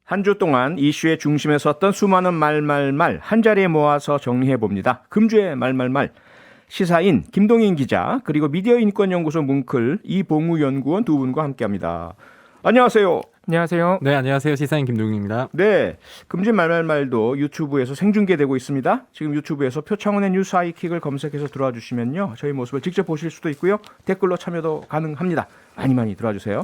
한 주 동안 이슈의 중심에 섰던 수많은 말말말 한자리에 모아서 정리해봅니다. 금주의 말말말. 시사인 김동인 기자 그리고 미디어인권연구소 뭉클 이봉우 연구원 두 분과 함께합니다. 안녕하세요. 안녕하세요. 네, 안녕하세요. 시사인 김동윤입니다. 네, 금주 말말말도 유튜브에서 생중계되고 있습니다. 지금 유튜브에서 표창원의 뉴스 하이킥을 검색해서 들어와 주시면요, 저희 모습을 직접 보실 수도 있고요, 댓글로 참여도 가능합니다. 많이 들어와 주세요.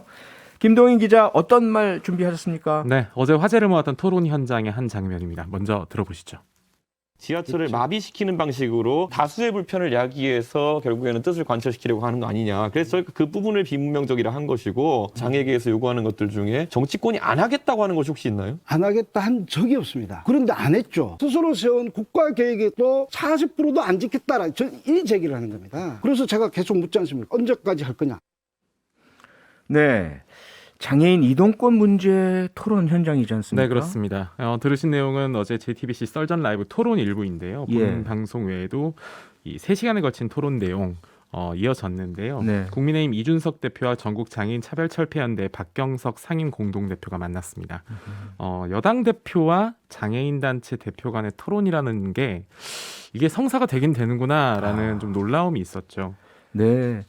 김동인 기자, 어떤 말 준비하셨습니까? 네, 어제 화제를 모았던 토론 현장의 한 장면입니다. 먼저 들어보시죠. 지하철을 마비시키는 방식으로 다수의 불편을 야기해서 결국에는 뜻을 관철시키려고 하는 거 아니냐. 그래서 저희가 그 부분을 비문명적이라 한 것이고, 장애계에서 요구하는 것들 중에 정치권이 안 하겠다고 하는 것이 혹시 있나요? 안 하겠다 한 적이 없습니다. 그런데 안 했죠. 스스로 세운 국가 계획에 또 40%도 안 지켰다라 이 제기를 하는 겁니다. 그래서 제가 계속 묻지 않습니까? 언제까지 할 거냐. 네, 장애인 이동권 문제 토론 현장이지 않습니까? 네, 그렇습니다. 들으신 내용은 어제 JTBC 썰전 라이브 토론 일부인데요. 본 예. 방송 외에도 이 3시간에 걸친 토론 내용 이어졌는데요. 네. 국민의힘 이준석 대표와 전국 장애인 차별철폐연대 박경석 상임 공동대표가 만났습니다. 여당 대표와 장애인 단체 대표 간의 토론이라는 게 이게 성사가 되긴 되는구나라는 좀 놀라움이 있었죠. 네.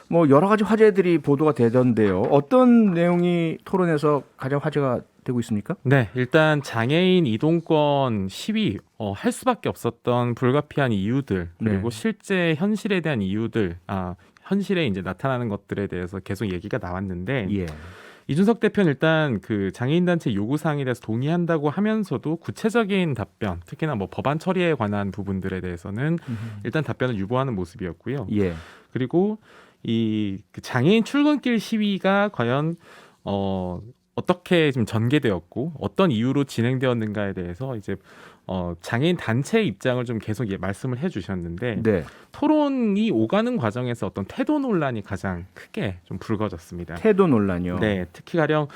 뭐 여러 가지 화제들이 보도가 되던데요. 어떤 내용이 토론에서 가장 화제가 되고 있습니까? 네, 일단 장애인 이동권 시위 할 수밖에 없었던 불가피한 이유들, 그리고 네. 실제 현실에 대한 이유들, 현실에 이제 나타나는 것들에 대해서 계속 얘기가 나왔는데, 예. 이준석 대표는 일단 그 장애인 단체 요구 사항에 대해서 동의한다고 하면서도 구체적인 답변, 특히나 뭐 법안 처리에 관한 부분들에 대해서는 일단 답변을 유보하는 모습이었고요. 예. 그리고 이 그 장애인 출근길 시위가 과연 어떻게 지금 전개되었고 어떤 이유로 진행되었는가에 대해서 이제 장애인 단체의 입장을 좀 계속 말씀을 해주셨는데, 네. 토론이 오가는 과정에서 어떤 태도 논란이 가장 크게 좀 불거졌습니다. 태도 논란이요. 네, 특히 가령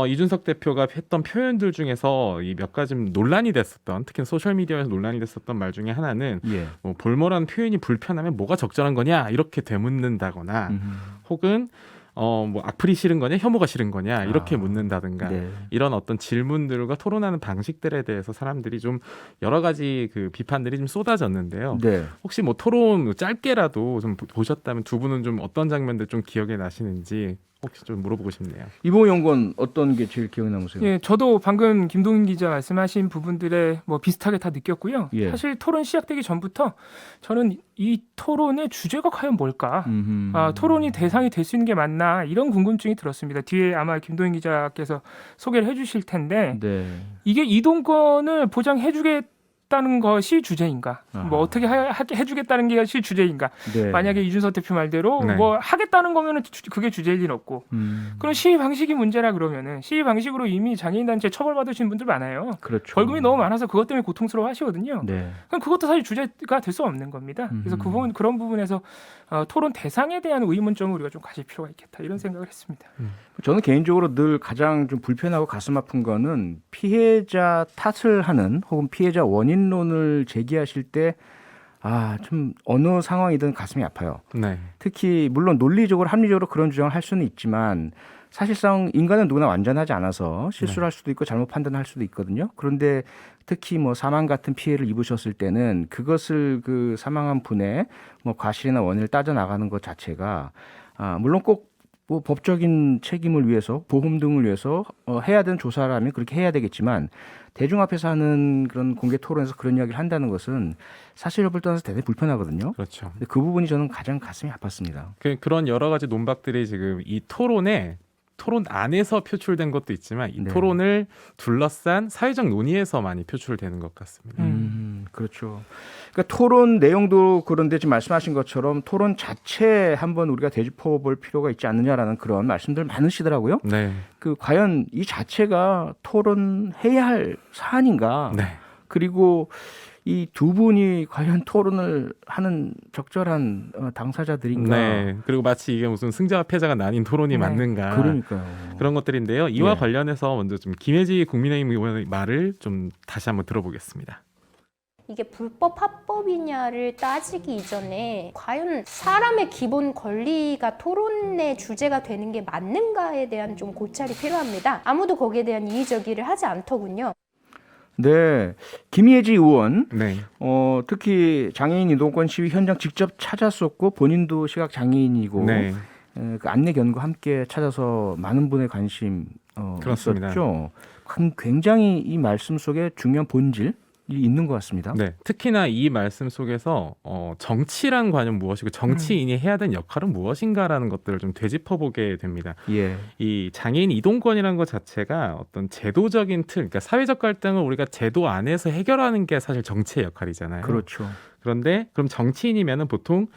이준석 대표가 했던 표현들 중에서 이 몇 가지 좀 논란이 됐었던, 특히 소셜 미디어에서 논란이 됐었던 말 중에 하나는 예. 뭐 볼모라는 표현이 불편하면 뭐가 적절한 거냐 이렇게 되묻는다거나, 혹은 뭐 악플이 싫은 거냐 혐오가 싫은 거냐 이렇게 묻는다든가, 네. 이런 어떤 질문들과 토론하는 방식들에 대해서 사람들이 좀 여러 가지 그 비판들이 좀 쏟아졌는데요. 네. 혹시 뭐 토론 짧게라도 좀 보셨다면 두 분은 좀 어떤 장면들 좀 기억에 나시는지 혹시 좀 물어보고 싶네요. 이봉 연구원 어떤 게 제일 기억에 남으세요? 예, 저도 방금 김동인 기자 말씀하신 부분들에 뭐 비슷하게 다 느꼈고요. 예. 사실 토론 시작되기 전부터 저는 이 토론의 주제가 과연 뭘까? 토론이 대상이 될 수 있는 게 맞나? 이런 궁금증이 들었습니다. 뒤에 아마 김동인 기자께서 소개를 해주실 텐데, 네. 이게 이동권을 보장해주겠다는 것이 주제인가? 아하. 뭐 어떻게 해주겠다는 것이 주제인가? 네. 만약에 이준석 대표 말대로 네. 뭐 하겠다는 거면은 그게 주제일 리는 없고, 그럼 시위 방식이 문제라 그러면은 시위 방식으로 이미 장애인 단체 처벌받으신 분들 많아요. 그렇죠. 벌금이 너무 많아서 그것 때문에 고통스러워 하시거든요. 네. 그럼 그것도 사실 주제가 될 수 없는 겁니다. 그래서 그런 부분에서 토론 대상에 대한 의문점을 우리가 좀 가질 필요가 있겠다, 이런 생각을 했습니다. 저는 개인적으로 늘 가장 좀 불편하고 가슴 아픈 거는 피해자 탓을 하는, 혹은 피해자 원인론을 제기하실 때 좀 어느 상황이든 가슴이 아파요. 네. 특히 물론 논리적으로 합리적으로 그런 주장을 할 수는 있지만, 사실상 인간은 누구나 완전하지 않아서 실수를 할 수도 있고 잘못 판단할 수도 있거든요. 그런데 특히 뭐 사망 같은 피해를 입으셨을 때는 그것을 그 사망한 분의 뭐 과실이나 원인을 따져 나가는 것 자체가 물론 꼭 뭐 법적인 책임을 위해서, 보험 등을 위해서 해야 되는 조사라면 그렇게 해야 되겠지만, 대중 앞에서 하는 그런 공개 토론에서 그런 이야기를 한다는 것은 사실을 떠나서 대단히 불편하거든요. 그렇죠. 근데 그 부분이 저는 가장 가슴이 아팠습니다. 그런 여러 가지 논박들이 지금 이 토론 안에서 표출된 것도 있지만, 이 네. 토론을 둘러싼 사회적 논의에서 많이 표출되는 것 같습니다. 그렇죠. 그러니까 토론 내용도 그런데 지금 말씀하신 것처럼 토론 자체 한번 우리가 되짚어 볼 필요가 있지 않느냐라는 그런 말씀들 많으시더라고요. 네. 과연 이 자체가 토론해야 할 사안인가? 네. 그리고 이 두 분이 과연 토론을 하는 적절한 당사자들인가? 네. 그리고 마치 이게 무슨 승자와 패자가 나뉜 토론이 네. 맞는가? 그러니까요. 그런 것들인데요. 이와 예. 관련해서 먼저 좀 김혜지 국민의힘 의원의 말을 좀 다시 한번 들어보겠습니다. 이게 불법 합법이냐를 따지기 이전에 과연 사람의 기본 권리가 토론의 주제가 되는 게 맞는가에 대한 좀 고찰이 필요합니다. 아무도 거기에 대한 이의제기를 하지 않더군요. 네, 김예지 의원 네. 특히 장애인 이동권 시위 현장 직접 찾았었고 본인도 시각 장애인이고 네. 그 안내 견과 함께 찾아서 많은 분의 관심 그렇습니다. 있었죠. 굉장히 이 말씀 속에 중요한 본질이 있는 것 같습니다. 네. 특히나 이 말씀 속에서 정치란 과연 무엇이고 정치인이 해야 되는 역할은 무엇인가라는 것들을 좀 되짚어보게 됩니다. 예, 이 장애인 이동권이라는 것 자체가 어떤 제도적인 틀, 그러니까 사회적 갈등을 우리가 제도 안에서 해결하는 게 사실 정치의 역할이잖아요. 그렇죠. 그런데 그럼 정치인이면은 보통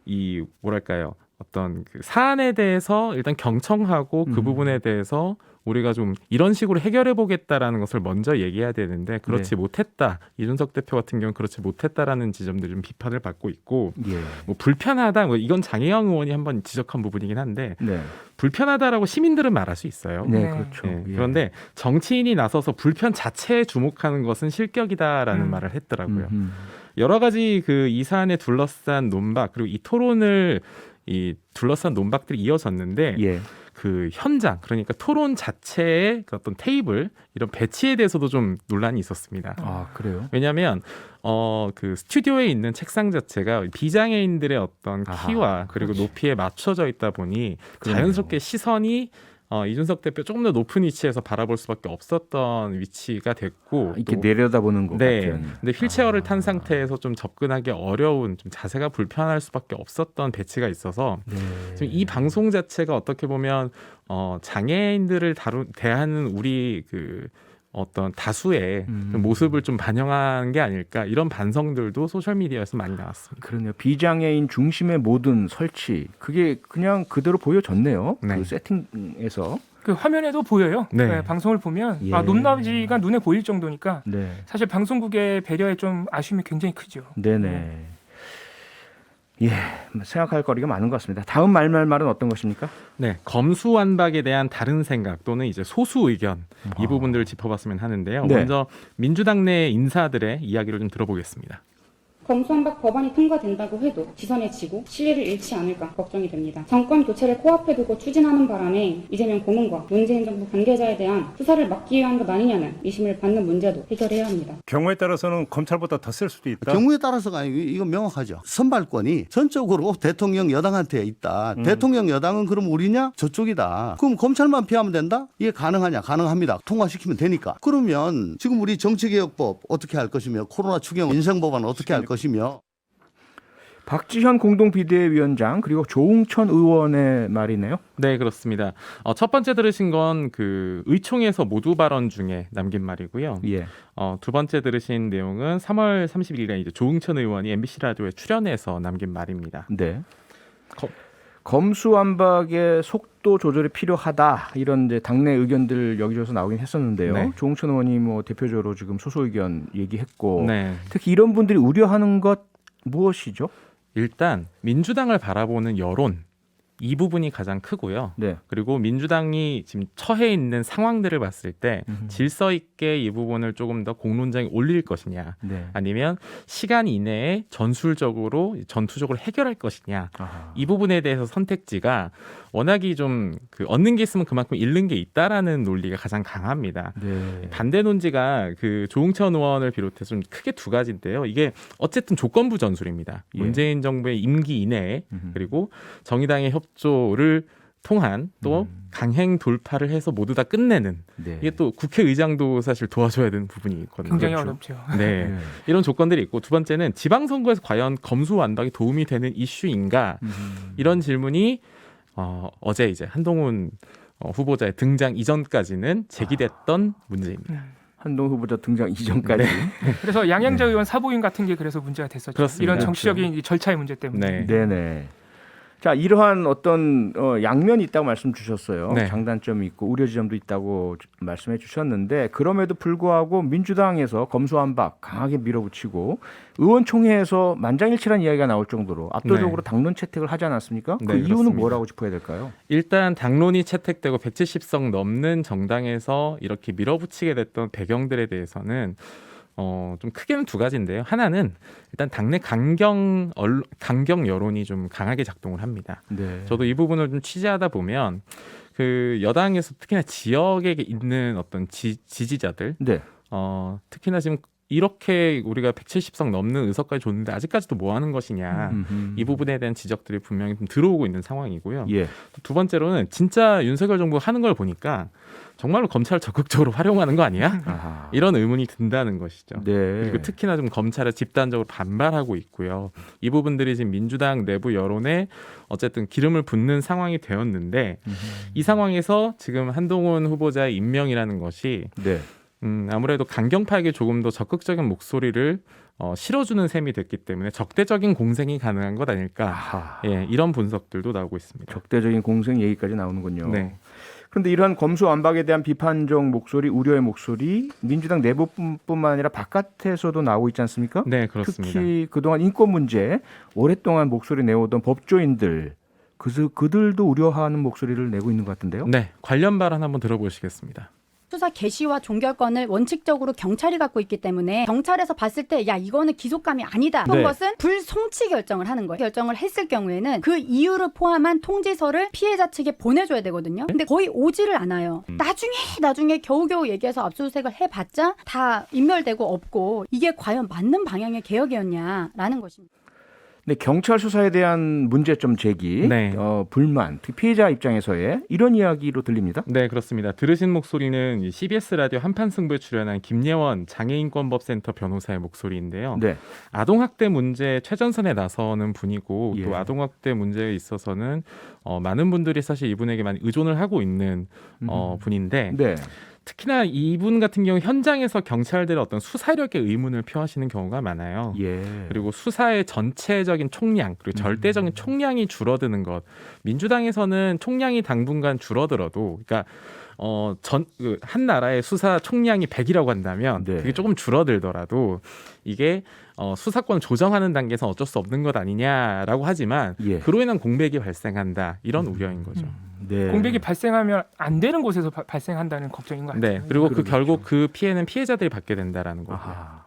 이 뭐랄까요? 어떤 그 사안에 대해서 일단 경청하고 그 부분에 대해서 우리가 좀 이런 식으로 해결해 보겠다라는 것을 먼저 얘기해야 되는데 그렇지 못했다. 이준석 대표 같은 경우는 그렇지 못했다라는 지점들이 좀 비판을 받고 있고 예, 뭐 불편하다. 뭐 이건 장혜영 의원이 한번 지적한 부분이긴 한데 네, 불편하다라고 시민들은 말할 수 있어요. 네, 네. 그렇죠. 예, 예. 그런데 정치인이 나서서 불편 자체에 주목하는 것은 실격이다라는 말을 했더라고요. 여러 가지 그 이 사안에 둘러싼 논박 그리고 이 토론을 이 둘러싼 논박들이 이어졌는데 예, 그 현장 그러니까 토론 자체의 그 어떤 테이블 이런 배치에 대해서도 좀 논란이 있었습니다. 아 그래요? 왜냐하면 그 스튜디오에 있는 책상 자체가 비장애인들의 어떤 아하, 키와 그리고 그렇지. 높이에 맞춰져 있다 보니 그러네요. 자연스럽게 시선이 이준석 대표 조금 더 높은 위치에서 바라볼 수밖에 없었던 위치가 됐고 이렇게 또 내려다보는 것 네. 같은. 근데 휠체어를 탄 상태에서 좀 접근하기 어려운 좀 자세가 불편할 수밖에 없었던 배치가 있어서 네. 지금 이 방송 자체가 어떻게 보면 장애인들을 대하는 우리 그 어떤 다수의 모습을 좀 반영한 게 아닐까 이런 반성들도 소셜 미디어에서 많이 나왔습니다. 그러네요. 비장애인 중심의 모든 설치 그게 그냥 그대로 보여졌네요. 네. 그 세팅에서. 그 화면에도 보여요. 네. 네, 방송을 보면 예. 높낮이가 눈에 보일 정도니까 네, 사실 방송국의 배려에 좀 아쉬움이 굉장히 크죠. 네네. 예, 생각할 거리가 많은 것 같습니다. 다음 말은 어떤 것입니까? 네, 검수완박에 대한 다른 생각 또는 이제 소수 의견 이 부분들을 짚어봤으면 하는데요. 네. 먼저 민주당 내 인사들의 이야기를 좀 들어보겠습니다. 검수완박 법안이 통과된다고 해도 지선에 지고 실리를 잃지 않을까 걱정이 됩니다. 정권 교체를 코앞에 두고 추진하는 바람에 이재명 고문과 문재인 정부 관계자에 대한 수사를 막기 위한 것 아니냐는 의심을 받는 문제도 해결해야 합니다. 경우에 따라서는 검찰보다 더 쓸 수도 있다. 경우에 따라서가 아니고 이건 명확하죠. 선발권이 전적으로 대통령 여당한테 있다. 대통령 여당은 그럼 우리냐? 저쪽이다. 그럼 검찰만 피하면 된다? 이게 가능하냐? 가능합니다. 통과시키면 되니까. 그러면 지금 우리 정치개혁법 어떻게 할 것이며 코로나 추경 인생법안 어떻게 할 것이며 박지현 공동비대위원장 그리고 조웅천 의원의 말이네요. 네, 그렇습니다. 첫 번째 들으신 건 그 의총에서 모두 발언 중에 남긴 말이고요. 예, 두 번째 들으신 내용은 3월 30일에 이제 조응천 의원이 MBC 라디오에 출연해서 남긴 말입니다. 네. 검- 검수완박의 속도 조절이 필요하다 이런 이제 당내 의견들 여기저기서 나오긴 했었는데요. 네. 조웅천 의원이 뭐 대표적으로 지금 소수 의견 얘기했고 네. 특히 이런 분들이 우려하는 것 무엇이죠? 일단 민주당을 바라보는 여론 이 부분이 가장 크고요. 네. 그리고 민주당이 지금 처해 있는 상황들을 봤을 때 질서 있게 이 부분을 조금 더 공론장에 올릴 것이냐 네. 아니면 시간 이내에 전투적으로 해결할 것이냐 아하. 이 부분에 대해서 선택지가 워낙이 좀 그 얻는 게 있으면 그만큼 잃는 게 있다라는 논리가 가장 강합니다. 네. 반대 논지가 그 조응천 의원을 비롯해서 좀 크게 두 가지인데요. 이게 어쨌든 조건부 전술입니다. 예. 문재인 정부의 임기 이내에 그리고 정의당의 협조를 통한 또 강행 돌파를 해서 모두 다 끝내는 네. 이게 또 국회의장도 사실 도와줘야 되는 부분이 있거든요. 굉장히 그렇죠. 어렵죠. 네. 네. 이런 조건들이 있고 두 번째는 지방선거에서 과연 검수완박이 도움이 되는 이슈인가 이런 질문이 어제 이제 한동훈 후보자의 등장 이전까지는 제기됐던 문제입니다. 한동 후보자 등장 이전까지. 그래서 양양자 의원 사보임 같은 게 그래서 문제가 됐었죠. 그렇습니다. 이런 정치적인 이 절차의 문제 때문에. 네. 네네. 자, 이러한 어떤 양면이 있다고 말씀 주셨어요. 네. 장단점이 있고 우려 지점도 있다고 말씀해 주셨는데 그럼에도 불구하고 민주당에서 검수완박 강하게 밀어붙이고 의원총회에서 만장일치란 이야기가 나올 정도로 압도적으로 당론 채택을 하지 않았습니까? 그 네, 이유는 그렇습니다. 뭐라고 짚어야 될까요? 일단 당론이 채택되고 170석 넘는 정당에서 이렇게 밀어붙이게 됐던 배경들에 대해서는 좀 크게는 두 가지인데요. 하나는 일단 당내 강경 여론이 좀 강하게 작동을 합니다. 네. 저도 이 부분을 좀 취재하다 보면 그 여당에서 특히나 지역에 있는 어떤 지지자들, 네. 특히나 지금 이렇게 우리가 170석 넘는 의석까지 줬는데 아직까지도 뭐 하는 것이냐, 이 부분에 대한 지적들이 분명히 좀 들어오고 있는 상황이고요. 예. 두 번째로는 진짜 윤석열 정부가 하는 걸 보니까 정말로 검찰을 적극적으로 활용하는 거 아니야? 아하. 이런 의문이 든다는 것이죠. 네. 그리고 특히나 좀 검찰에 집단적으로 반발하고 있고요. 이 부분들이 지금 민주당 내부 여론에 어쨌든 기름을 붓는 상황이 되었는데 이 상황에서 지금 한동훈 후보자의 임명이라는 것이 네. 아무래도 강경파에게 조금 더 적극적인 목소리를 실어주는 셈이 됐기 때문에 적대적인 공생이 가능한 것 아닐까. 아하. 예, 이런 분석들도 나오고 있습니다. 적대적인 공생 얘기까지 나오는군요. 네. 그런데 이러한 검수완박에 대한 비판적 목소리, 우려의 목소리 민주당 내부뿐만 아니라 바깥에서도 나오고 있지 않습니까? 네, 그렇습니다. 특히 그동안 인권 문제 오랫동안 목소리 내오던 법조인들 그들도 우려하는 목소리를 내고 있는 것 같은데요. 네, 관련 발언 한번 들어보시겠습니다. 수사 개시와 종결권을 원칙적으로 경찰이 갖고 있기 때문에 경찰에서 봤을 때 야 이거는 기소감이 아니다. 그런 네. 것은 불송치 결정을 하는 거예요. 결정을 했을 경우에는 그 이유를 포함한 통지서를 피해자 측에 보내줘야 되거든요. 근데 거의 오지를 않아요. 나중에 겨우겨우 얘기해서 압수수색을 해봤자 다 인멸되고 없고 이게 과연 맞는 방향의 개혁이었냐라는 것입니다. 네, 경찰 수사에 대한 문제점 제기, 네. 불만, 특히 피해자 입장에서의 이런 이야기로 들립니다. 네, 그렇습니다. 들으신 목소리는 CBS 라디오 한판승부에 출연한 김예원 장애인권법센터 변호사의 목소리인데요. 네. 아동학대 문제 최전선에 나서는 분이고 예. 또 아동학대 문제에 있어서는 많은 분들이 사실 이분에게 많이 의존을 하고 있는 분인데 네. 특히나 이분 같은 경우 현장에서 경찰들의 어떤 수사력에 의문을 표하시는 경우가 많아요. 예. 그리고 수사의 전체적인 총량 그리고 절대적인 총량이 줄어드는 것. 민주당에서는 총량이 당분간 줄어들어도, 그러니까 한 나라의 수사 총량이 100이라고 한다면 네. 그게 조금 줄어들더라도 이게 수사권 조정하는 단계에서 어쩔 수 없는 것 아니냐라고 하지만 예. 그로 인한 공백이 발생한다 이런 우려인 거죠. 네. 공백이 발생하면 안 되는 곳에서 발생한다는 걱정인 것 같아요. 네. 그리고 그러겠죠. 결국 그 피해는 피해자들이 받게 된다라는 거고요. 아하.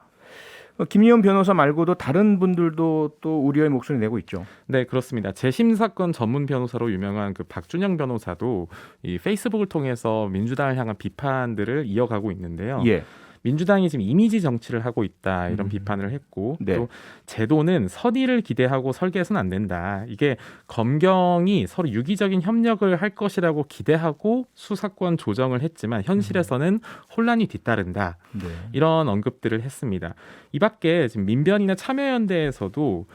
김예원 변호사 말고도 다른 분들도 또 우려의 목소리 내고 있죠. 네, 그렇습니다. 재심 사건 전문 변호사로 유명한 그 박준영 변호사도 이 페이스북을 통해서 민주당을 향한 비판들을 이어가고 있는데요. 예. 민주당이 지금 이미지 정치를 하고 있다 이런 비판을 했고 네. 또 제도는 선의를 기대하고 설계해서는 안 된다. 이게 검경이 서로 유기적인 협력을 할 것이라고 기대하고 수사권 조정을 했지만 현실에서는 혼란이 뒤따른다. 네. 이런 언급들을 했습니다. 이 밖에 지금 민변이나 참여연대에서도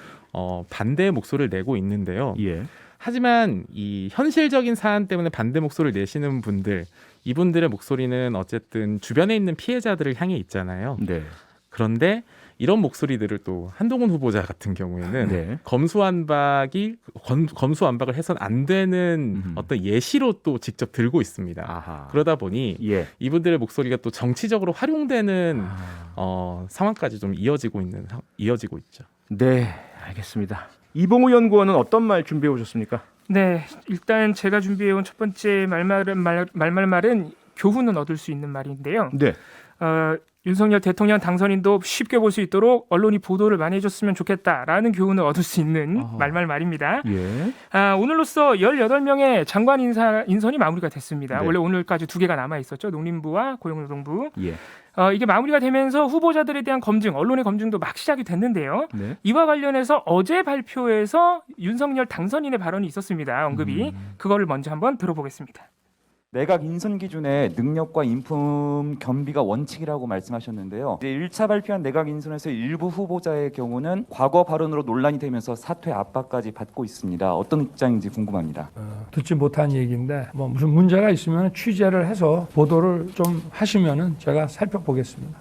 반대의 목소리를 내고 있는데요. 예. 하지만 이 현실적인 사안 때문에 반대 목소리를 내시는 분들, 이분들의 목소리는 어쨌든 주변에 있는 피해자들을 향해 있잖아요. 네. 그런데 이런 목소리들을 또 한동훈 후보자 같은 경우에는 네. 검수완박을 해서는 안 되는 어떤 예시로 또 직접 들고 있습니다. 아하. 그러다 보니 예. 이분들의 목소리가 또 정치적으로 활용되는 상황까지 좀 이어지고 있죠. 네, 알겠습니다. 이봉우 연구원은 어떤 말 준비해 오셨습니까? 네, 일단 제가 준비해온 첫 번째 말은 교훈은 얻을 수 있는 말인데요. 네. 윤석열 대통령 당선인도 쉽게 볼 수 있도록 언론이 보도를 많이 해줬으면 좋겠다라는 교훈을 얻을 수 있는 말입니다. 예. 오늘로써 18명의 장관 인선이 마무리가 됐습니다. 네. 원래 오늘까지 2개가 남아 있었죠. 농림부와 고용노동부. 예. 이게 마무리가 되면서 후보자들에 대한 검증, 언론의 검증도 막 시작이 됐는데요. 네. 이와 관련해서 어제 발표에서 윤석열 당선인의 발언이 있었습니다. 언급이. 그거를 먼저 한번 들어보겠습니다. 내각 인선 기준에 능력과 인품 겸비가 원칙이라고 말씀하셨는데요. 이제 1차 발표한 내각 인선에서 일부 후보자의 경우는 과거 발언으로 논란이 되면서 사퇴 압박까지 받고 있습니다. 어떤 입장인지 궁금합니다. 듣지 못한 얘기인데 무슨 문제가 있으면 취재를 해서 보도를 좀 하시면은 제가 살펴보겠습니다.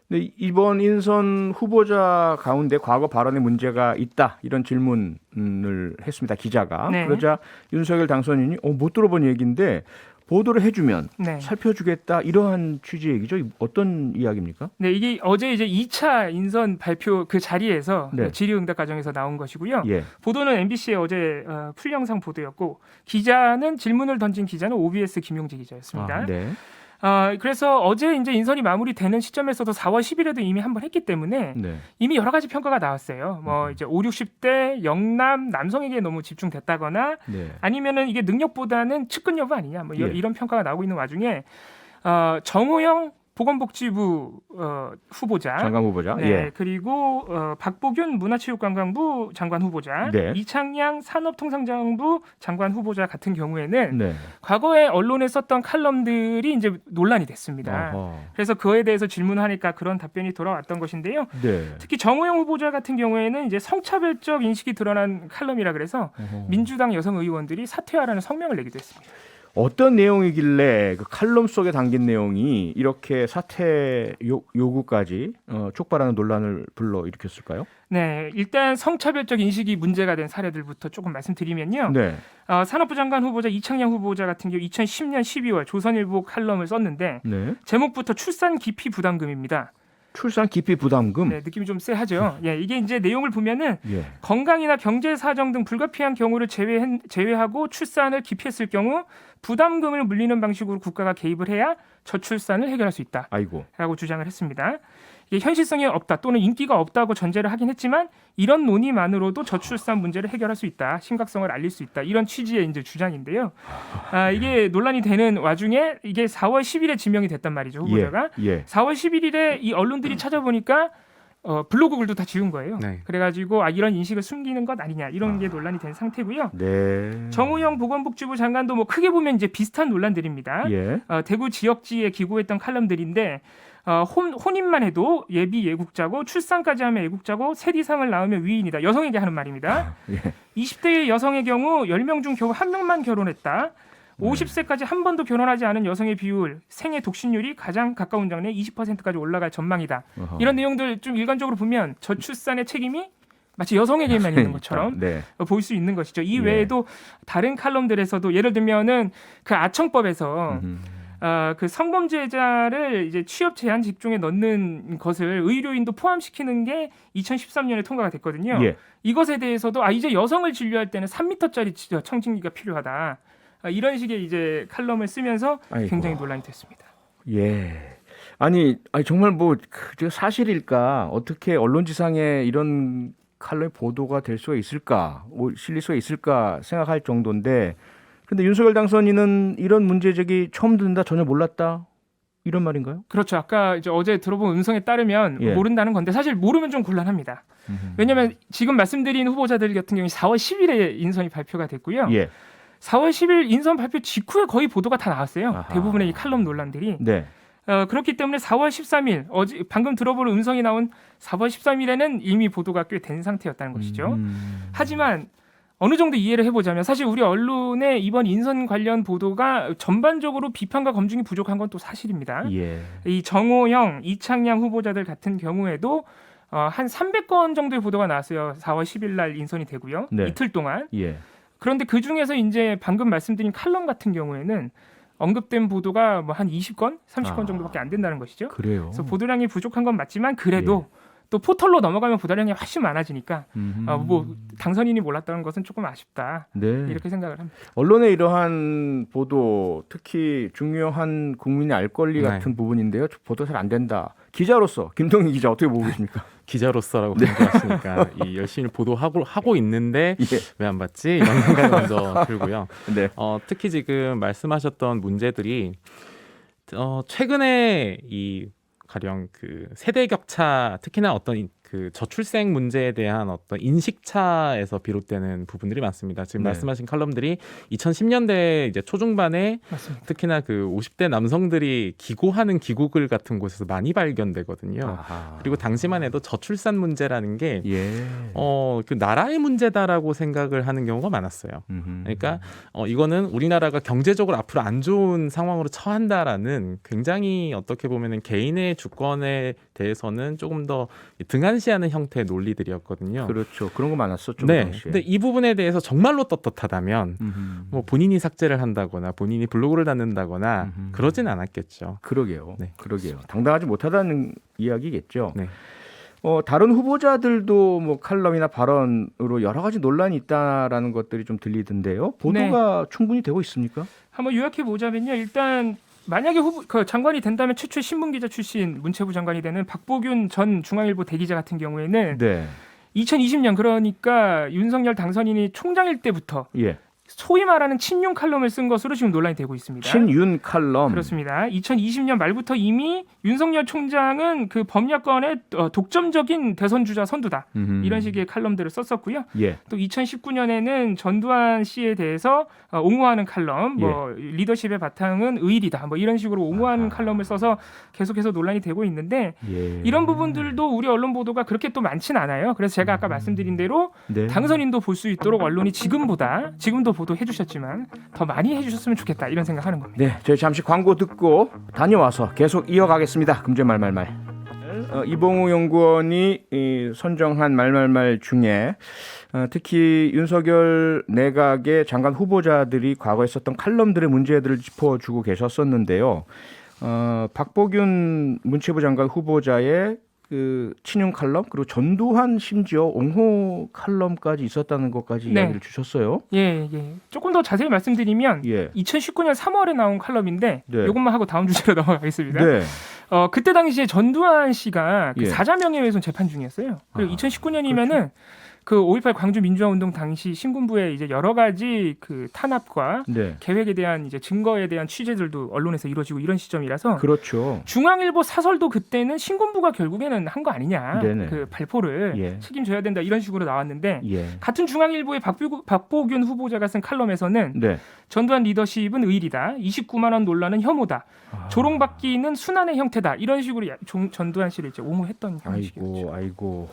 네, 이번 인선 후보자 가운데 과거 발언에 문제가 있다 이런 질문을 했습니다. 기자가. 네. 그러자 윤석열 당선인이 못 들어본 얘기인데 보도를 해주면 네. 살펴주겠다 이러한 취지 얘기죠. 어떤 이야기입니까? 네, 이게 어제 이제 2차 인선 발표 그 자리에서 네. 질의응답 과정에서 나온 것이고요. 예. 보도는 MBC의 어제 풀영상 보도였고 질문을 던진 기자는 OBS 김용재 기자였습니다. 네. 그래서 어제 이제 인선이 마무리되는 시점에서도 4월 10일에도 이미 한 번 했기 때문에 네. 이미 여러 가지 평가가 나왔어요. 뭐 이제 5, 60대 영남 남성에게 너무 집중됐다거나 네. 아니면은 이게 능력보다는 측근 여부 아니냐 뭐 예. 이런 평가가 나오고 있는 와중에 정호영 보건복지부 후보자, 장관 후보자. 네, 예. 그리고 박보균 문화체육관광부 장관 후보자, 네. 이창양 산업통상자원부 장관 후보자 같은 경우에는 네. 과거에 언론에 썼던 칼럼들이 이제 논란이 됐습니다. 어허. 그래서 그에 대해서 질문하니까 그런 답변이 돌아왔던 것인데요. 네. 특히 정호영 후보자 같은 경우에는 이제 성차별적 인식이 드러난 칼럼이라 그래서 어허. 민주당 여성 의원들이 사퇴하라는 성명을 내기도 했습니다. 어떤 내용이길래 그 칼럼 속에 담긴 내용이 이렇게 사퇴 요구까지 촉발하는 논란을 불러일으켰을까요? 네, 일단 성차별적 인식이 문제가 된 사례들부터 조금 말씀드리면요. 네. 산업부 장관 후보자 이창양 후보자 같은 경우 2010년 12월 조선일보 칼럼을 썼는데 네. 제목부터 출산 기피 부담금입니다. 출산 기피 부담금. 네, 느낌이 좀 쎄하죠. 예, 이게 이제 내용을 보면은 예. 건강이나 경제 사정 등 불가피한 경우를 제외하고 출산을 기피했을 경우 부담금을 물리는 방식으로 국가가 개입을 해야 저출산을 해결할 수 있다라고 아이고. 주장을 했습니다. 이게 현실성이 없다 또는 인기가 없다고 전제를 하긴 했지만 이런 논의만으로도 저출산 문제를 해결할 수 있다, 심각성을 알릴 수 있다 이런 취지의 이제 주장인데요. 이게 논란이 되는 와중에 이게 4월 10일에 지명이 됐단 말이죠 후보자가. 예. 4월 11일에 이 언론들이 찾아보니까 블로그 글도 다 지운 거예요. 네. 그래가지고 이런 인식을 숨기는 것 아니냐 이런 게 논란이 된 상태고요. 네. 정우영 보건복지부 장관도 뭐 크게 보면 이제 비슷한 논란들입니다. 예. 대구 지역지에 기고했던 칼럼들인데 혼인만 해도 예비 예국자고 출산까지 하면 예국자고 셋 이상을 낳으면 위인이다. 여성에게 하는 말입니다. 예. 20대 여성의 경우 10명 중 겨우 1명만 결혼했다. 50세까지 한 번도 결혼하지 않은 여성의 비율, 생애 독신율이 가장 가까운 장래 20%까지 올라갈 전망이다. 어허. 이런 내용들 좀 일관적으로 보면 저출산의 책임이 마치 여성에게만 있는 것처럼 네. 보일 수 있는 것이죠. 이 예. 외에도 다른 칼럼들에서도 예를 들면은 그 아청법에서 그 성범죄자를 이제 취업 제한 직종에 넣는 것을 의료인도 포함시키는 게 2013년에 통과가 됐거든요. 예. 이것에 대해서도 이제 여성을 진료할 때는 3m짜리 청진기가 필요하다. 이런 식의 이제 칼럼을 쓰면서 아이고. 굉장히 논란이 됐습니다. 예. 아니 정말 뭐 사실일까? 어떻게 언론지상에 이런 칼럼이 보도가 될 수가 있을까? 실릴 수가 있을까 생각할 정도인데 근데 윤석열 당선인은 이런 문제제기 처음 듣는다, 전혀 몰랐다, 이런 말인가요? 그렇죠. 아까 이제 어제 들어본 음성에 따르면 예. 모른다는 건데 사실 모르면 좀 곤란합니다. 왜냐하면 지금 말씀드린 후보자들 같은 경우 4월 10일에 인선이 발표가 됐고요. 예. 4월 10일 인선 발표 직후에 거의 보도가 다 나왔어요. 아하. 대부분의 이 칼럼 논란들이. 네. 그렇기 때문에 4월 13일 어제 방금 들어본 음성이 나온 4월 13일에는 이미 보도가 꽤 된 상태였다는 것이죠. 하지만 어느 정도 이해를 해보자면 사실 우리 언론의 이번 인선 관련 보도가 전반적으로 비판과 검증이 부족한 건 또 사실입니다. 예. 이 정호영, 이창양 후보자들 같은 경우에도 한 300건 정도의 보도가 나왔어요. 4월 10일 날 인선이 되고요. 네. 이틀 동안. 예. 그런데 그 중에서 이제 방금 말씀드린 칼럼 같은 경우에는 언급된 보도가 뭐 한 20건, 30건 정도밖에 안 된다는 것이죠. 그래요. 그래서 보도량이 부족한 건 맞지만 그래도 또 포털로 넘어가면 보도량이 훨씬 많아지니까 뭐 당선인이 몰랐다는 것은 조금 아쉽다. 네. 이렇게 생각을 합니다. 언론의 이러한 보도, 특히 중요한 국민의 알 권리 같은 부분인데요. 보도 잘 안 된다. 기자로서 김동희 기자 어떻게 보고 계십니까? 기자로서라고 생각하시니까 이 열심히 보도하고 있는데 예. 왜 안 받지? 이런 생각이 먼저 들고요. 네. 특히 지금 말씀하셨던 문제들이 최근에 이 가령 그 세대 격차, 특히나 어떤 그 저출생 문제에 대한 어떤 인식차에서 비롯되는 부분들이 많습니다. 지금 네. 말씀하신 칼럼들이 2010년대 이제 초중반에 맞습니다. 특히나 그 50대 남성들이 기고하는 기고글 같은 곳에서 많이 발견되거든요. 아하. 그리고 당시만 해도 저출산 문제라는 게 예. 그 나라의 문제다라고 생각을 하는 경우가 많았어요. 그러니까 이거는 우리나라가 경제적으로 앞으로 안 좋은 상황으로 처한다라는 굉장히 어떻게 보면은 개인의 주권에 대해서는 조금 더 등한시하는 형태의 논리들이었거든요. 그렇죠. 그런 거 많았었죠. 네. 그 당시에. 근데 이 부분에 대해서 정말로 떳떳하다면 뭐 본인이 삭제를 한다거나 본인이 블로그를 닫는다거나 그러진 않았겠죠. 그러게요. 네. 그러게요. 당당하지 못하다는 이야기겠죠. 네. 다른 후보자들도 뭐 칼럼이나 발언으로 여러 가지 논란이 있다라는 것들이 좀 들리던데요. 보도가 충분히 되고 있습니까? 한번 요약해 보자면요. 일단 만약에 그 장관이 된다면 최초의 신문기자 출신 문체부 장관이 되는 박보균 전 중앙일보 대기자 같은 경우에는 네. 2020년 그러니까 윤석열 당선인이 총장일 때부터 예. 소위 말하는 친윤 칼럼을 쓴 것으로 지금 논란이 되고 있습니다. 친윤 칼럼. 그렇습니다. 2020년 말부터 이미 윤석열 총장은 그 범야권의 독점적인 대선 주자 선두다. 이런 식의 칼럼들을 썼었고요. 예. 또 2019년에는 전두환 씨에 대해서 옹호하는 칼럼, 뭐 리더십의 바탕은 의리다. 뭐 이런 식으로 옹호하는 칼럼을 써서 계속해서 논란이 되고 있는데 예. 이런 부분들도 우리 언론 보도가 그렇게 또 많지는 않아요. 그래서 제가 아까 말씀드린 대로 네. 당선인도 볼 수 있도록 언론이 지금도 보도해 주셨지만 더 많이 해주셨으면 좋겠다 이런 생각하는 겁니다. 네, 저희 잠시 광고 듣고 다녀와서 계속 이어가겠습니다. 금주의 말말말. 이봉우 연구원이 선정한 말말말 중에 특히 윤석열 내각의 장관 후보자들이 과거에 썼던 칼럼들의 문제들을 짚어주고 계셨었는데요. 박보균 문체부 장관 후보자의 그 친윤 칼럼 그리고 전두환 심지어 옹호 칼럼까지 있었다는 것까지 네. 이야기를 주셨어요. 예. 조금 더 자세히 말씀드리면 예. 2019년 3월에 나온 칼럼인데 네. 이것만 하고 다음 주제로 넘어가겠습니다. 네. 그때 당시에 전두환 씨가 그 예. 사자명예훼손 재판 중이었어요. 그리고 2019년이면은 그 5.18 광주 민주화운동 당시 신군부의 이제 여러 가지 그 탄압과 네. 계획에 대한 이제 증거에 대한 취재들도 언론에서 이루어지고 이런 시점이라서 그렇죠. 중앙일보 사설도 그때는 신군부가 결국에는 한 거 아니냐 네네. 그 발포를 예. 책임져야 된다 이런 식으로 나왔는데 예. 같은 중앙일보의 박보균 후보자가 쓴 칼럼에서는 네. 전두환 리더십은 의리다. 29만 원 논란은 혐오다. 조롱받기는 순환의 형태다. 이런 식으로 전두환 씨를 이제 옹호했던 형식이었죠. 아이고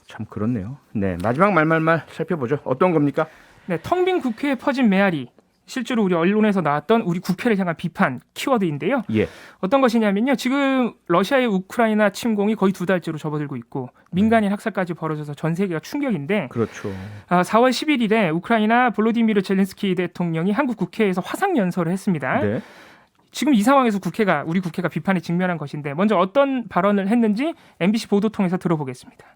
참 그렇네요. 네, 마지막 말말말 살펴보죠. 어떤 겁니까? 네, 텅 빈 국회에 퍼진 메아리. 실제로 우리 언론에서 나왔던 우리 국회를 향한 비판 키워드인데요. 예. 어떤 것이냐면요. 지금 러시아의 우크라이나 침공이 거의 2달째로 접어들고 있고 민간인 학살까지 벌어져서 전 세계가 충격인데 그렇죠. 4월 11일에 우크라이나 볼로디미르 젤렌스키 대통령이 한국 국회에서 화상 연설을 했습니다. 네. 지금 이 상황에서 우리 국회가 비판에 직면한 것인데 먼저 어떤 발언을 했는지 MBC 보도 통해서 들어보겠습니다.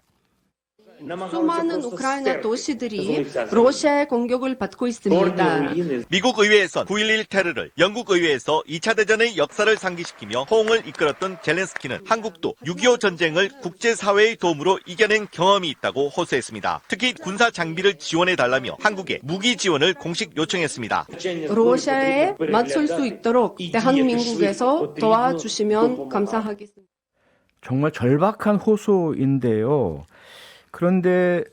수많은 우크라이나 도시들이 러시아의 공격을 받고 있습니다. 미국 의회에선 9.11 테러를, 영국 의회에서 2차 대전의 역사를 상기시키며 호응을 이끌었던 젤렌스키는 한국도 6.25 전쟁을 국제사회의 도움으로 이겨낸 경험이 있다고 호소했습니다. 특히 군사 장비를 지원해달라며 한국에 무기 지원을 공식 요청했습니다. 러시아에 맞설 수 있도록 대한민국에서 도와주시면 감사하겠습니다. 정말 절박한 호소인데요. 그런데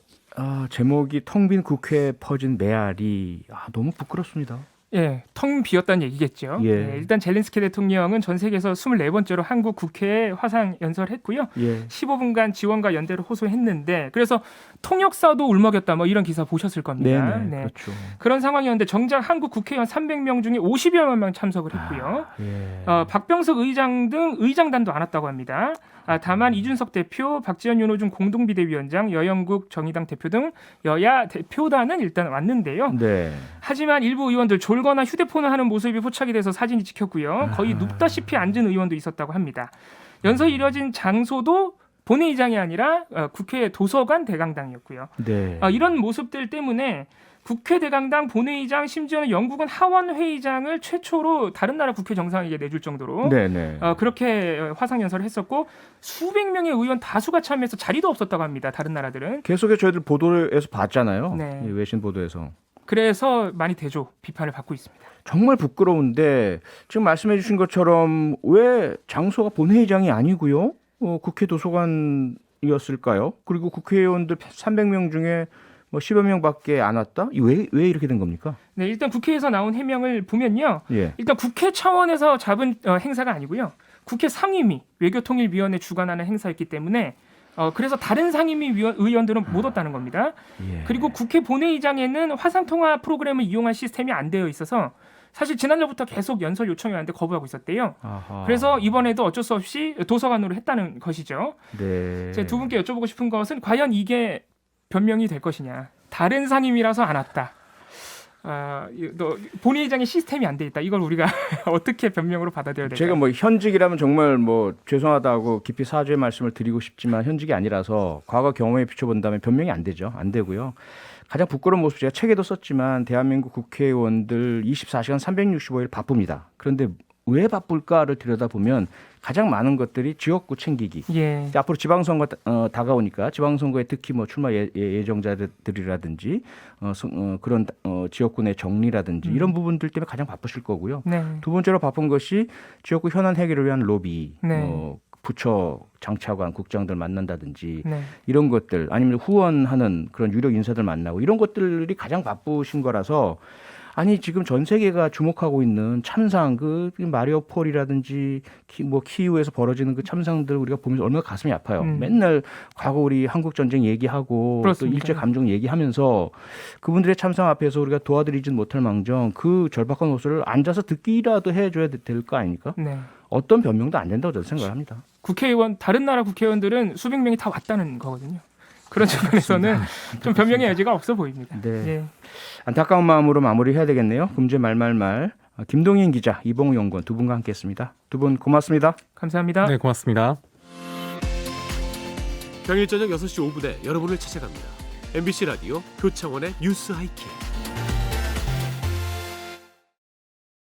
제목이 텅 빈 국회에 퍼진 메아리 너무 부끄럽습니다. 예, 텅 비었다는 얘기겠죠. 예. 예, 일단 젤렌스키 대통령은 전 세계에서 24번째로 한국 국회에 화상 연설했고요. 예. 15분간 지원과 연대를 호소했는데 그래서 통역사도 울먹였다 뭐 이런 기사 보셨을 겁니다. 네네, 네. 그렇죠. 그런 상황이었는데 정작 한국 국회의원 300명 중에 50여 명 참석을 했고요. 예. 박병석 의장 등 의장단도 안 왔다고 합니다. 다만 이준석 대표, 박지원 윤호중 공동비대위원장, 여영국 정의당 대표 등 여야 대표단은 일단 왔는데요. 네. 하지만 일부 의원들 졸거나 휴대폰을 하는 모습이 포착이 돼서 사진이 찍혔고요. 거의 눕다시피 앉은 의원도 있었다고 합니다. 연설이 이뤄진 장소도 본회의장이 아니라 국회 도서관 대강당이었고요. 네. 이런 모습들 때문에 국회 대강당 본회의장 심지어는 영국은 하원 회의장을 최초로 다른 나라 국회 정상에게 내줄 정도로 네네. 그렇게 화상 연설을 했었고 수백 명의 의원 다수가 참여해서 자리도 없었다고 합니다. 다른 나라들은. 계속해서 저희들 보도에서 봤잖아요. 네. 이 외신 보도에서. 그래서 많이 대조 비판을 받고 있습니다. 정말 부끄러운데 지금 말씀해 주신 것처럼 왜 장소가 본회의장이 아니고요? 국회 도서관이었을까요? 그리고 국회의원들 300명 중에 뭐 10여 명밖에 안 왔다? 왜 이렇게 된 겁니까? 네, 일단 국회에서 나온 해명을 보면요. 예. 일단 국회 차원에서 잡은 행사가 아니고요. 국회 상임위, 외교통일위원회 주관하는 행사였기 때문에 그래서 다른 상임위 의원들은 못 왔다는 겁니다. 예. 그리고 국회 본회의장에는 화상통화 프로그램을 이용할 시스템이 안 되어 있어서 사실 지난달부터 계속 연설 요청이 왔는데 거부하고 있었대요. 아하. 그래서 이번에도 어쩔 수 없이 도서관으로 했다는 것이죠. 네. 제가 두 분께 여쭤보고 싶은 것은 과연 이게 변명이 될 것이냐. 다른 상임이라서 안 왔다. 본회의장에 시스템이 안 돼 있다. 이걸 우리가 어떻게 변명으로 받아들여야 될까요? 제가 뭐 현직이라면 정말 뭐 죄송하다고 깊이 사죄의 말씀을 드리고 싶지만 현직이 아니라서 과거 경험에 비춰본다면 변명이 안 되죠. 안 되고요. 가장 부끄러운 모습 제가 책에도 썼지만 대한민국 국회의원들 24시간 365일 바쁩니다. 그런데 왜 바쁠까를 들여다보면 가장 많은 것들이 지역구 챙기기. 예. 앞으로 지방선거 다가오니까 지방선거에 특히 뭐 출마 예정자들이라든지 그런 지역구 내 정리라든지 이런 부분들 때문에 가장 바쁘실 거고요. 네. 두 번째로 바쁜 것이 지역구 현안 해결을 위한 로비. 네. 부처 장차관 국장들 만난다든지 네. 이런 것들 아니면 후원하는 그런 유력 인사들 만나고 이런 것들이 가장 바쁘신 거라서 아니 지금 전 세계가 주목하고 있는 참상 그 마리오폴이라든지 키이우에서 벌어지는 그 참상들 우리가 보면서 얼마나 가슴이 아파요. 맨날 과거 우리 한국 전쟁 얘기하고 그렇습니다. 또 일제 감정 얘기하면서 그분들의 참상 앞에서 우리가 도와드리진 못할 망정 그 절박한 호소를 앉아서 듣기라도 해줘야 될 거 아닙니까? 네. 어떤 변명도 안 된다고 저는 생각합니다. 국회의원 다른 나라 국회의원들은 수백 명이 다 왔다는 거거든요. 그런 측면에서는 좀 변명의 여지가 없어 보입니다. 네. 예. 안타까운 마음으로 마무리해야 되겠네요. 금주의 말말말 김동인 기자, 이봉우 연구원 두 분과 함께했습니다. 두 분 고맙습니다. 감사합니다. 네, 고맙습니다. 평일 저녁 6시 5분에 여러분을 찾아갑니다. MBC 라디오 표창원의 뉴스 하이킥.